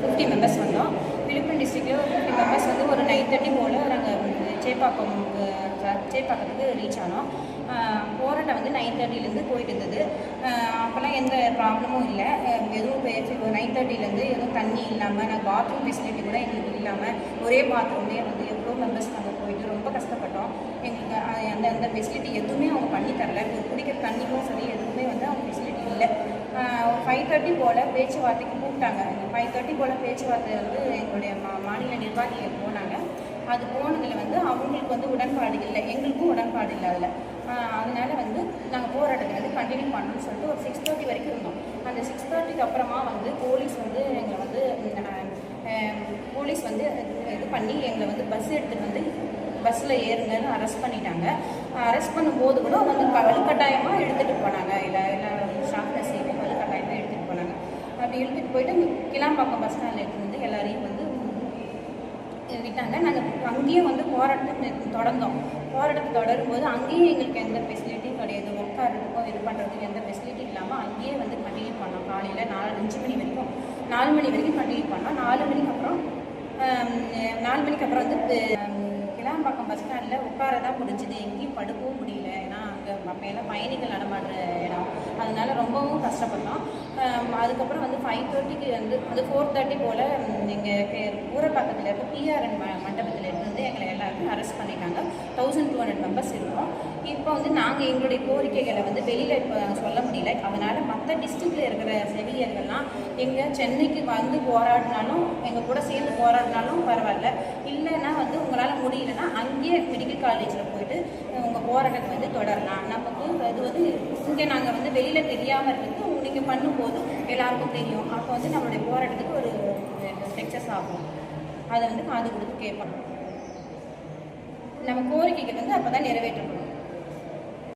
50 members வந்தோம். விழுப்புரம் டிஸ்ட்ரிக்டில் ஒரு 50 மெம்பர்ஸ் வந்து ஒரு 9:30 போல் நாங்கள் சேப்பாக்கத்துக்கு ரீச் ஆனோம். போராட்டம் வந்து 9:30லேருந்து போயிட்டு இருந்தது. அப்போல்லாம் எந்த ப்ராப்ளமும் இல்லை. எதுவும் 9:30லேருந்து எதுவும் தண்ணி இல்லாமல், நாங்கள் பாத்ரூம் ஃபெசிலிட்டி கூட எங்களுக்கு இல்லாமல் ஒரே பாத்ரூம்லேயே வந்து எவ்வளோ மெம்பர்ஸ் நாங்கள் போயிட்டு ரொம்ப கஷ்டப்பட்டோம். எங்களுக்கு அந்த ஃபெசிலிட்டி எதுவுமே அவங்க பண்ணி தரல. குடிக்கிற தண்ணிக்கும் சரி எதுவுமே வந்து அவங்க ஃபெசிலிட்டி இல்லை. 5:30 போல் பேச்சுவார்த்தைக்கு கூப்பிட்டாங்க. 5:30 போல் பேச்சுவார்த்தை வந்து எங்களுடைய மாநில நிர்வாகிகள் போனாங்க. அது போனதில் வந்து அவங்களுக்கு வந்து உடன்பாடு இல்லை, எங்களுக்கும் உடன்பாடு இல்லை. அதனால் வந்து நாங்கள் போராட்டத்தை வந்து கண்டினியூ பண்ணணும்னு சொல்லிட்டு ஒரு 6:30 வரைக்கும் இருந்தோம். அந்த 6:30க்கு அப்புறமா வந்து போலீஸ் வந்து எங்களை வந்து இது பண்ணி எங்களை வந்து பஸ் எடுத்துகிட்டு வந்து பஸ்ஸில் ஏறுங்கன்னு அரெஸ்ட் பண்ணிட்டாங்க. அரெஸ்ட் பண்ணும்போது கூட வந்து வலுக்கட்டாயமாக எடுத்துகிட்டு போனாங்க. எல்லா ஸ்டாஃப் நர்ஸையுமே வலுக்கட்டாயமாக எடுத்துகிட்டு போனாங்க. அப்படி எடுத்துகிட்டு போயிட்டு கிளாம்பாக்கம் பஸ் ஸ்டாண்டில் எடுத்துகிட்டு வந்து எல்லாரையும் வந்து விட்டாங்க. நாங்கள் அங்கேயும் வந்து போராட்டத்தை தொடரும்போது அங்கேயும் எங்களுக்கு எந்த ஃபெசிலிட்டியும் கிடையாது. உட்காரதுக்கும் இது பண்ணுறதுக்கு எந்த ஃபெசிலிட்டி இல்லாமல் அங்கேயே வந்து கண்டினியூ பண்ணோம். காலையில் 5 மணி வரைக்கும் 4 மணி வரைக்கும் கண்டினியூ பண்ணோம். 4 மணிக்கு அப்புறம் வந்து கிளாம்பாக்கம் பஸ் ஸ்டாண்டில் உட்கார தான் முடிஞ்சுது. எங்கேயும் படுக்கவும் முடியல. ஏன்னா அங்கே அப்போயெல்லாம் பயணிகள் நடமாடுற இடம். அதனால ரொம்பவும் கஷ்டப்பட்டோம். அதுக்கப்புறம் வந்து 5:30க்கு வந்து 4:30 போல் எங்கள் ஊரப்பாக்கத்தில் இருக்க பிஆர்என் மண்டபத்தில் இருந்து எங்களை எல்லாருமே அரெஸ்ட் பண்ணிட்டாங்க. 1200 மெம்பர்ஸ் இருக்கோம். இப்போ வந்து நாங்கள் எங்களுடைய கோரிக்கைகளை வந்து வெளியில் இப்போ சொல்ல முடியல. அதனால் மற்ற டிஸ்ட்ரிக்டில் இருக்கிற செவிலியர்கள்லாம் எங்கள் சென்னைக்கு வந்து போராடினாலும் எங்கள் கூட சேர்ந்து போராடினாலும் பரவாயில்ல. இல்லைன்னா வந்து உங்களால் முடியலன்னா அங்கேயே மெடிக்கல் காலேஜில் போயிட்டு உங்கள் போராட்டத்தை வந்து தொடரலாம். நமக்கு அது வந்து இங்கே நாங்கள் வந்து வெளியில் தெரியாமல் இருக்கிறது நீங்கள் பண்ணும்போது எல்லாருக்கும் தெரியும். அப்போ வந்து நம்மளுடைய போராட்டத்துக்கு ஒரு சக்ஸஸ் ஆகும். அதை வந்து காது கொடுத்து கேட்பாங்க. நம்ம கோரிக்கைகள் வந்து அப்போ தான் நிறைவேற்றப்படும்.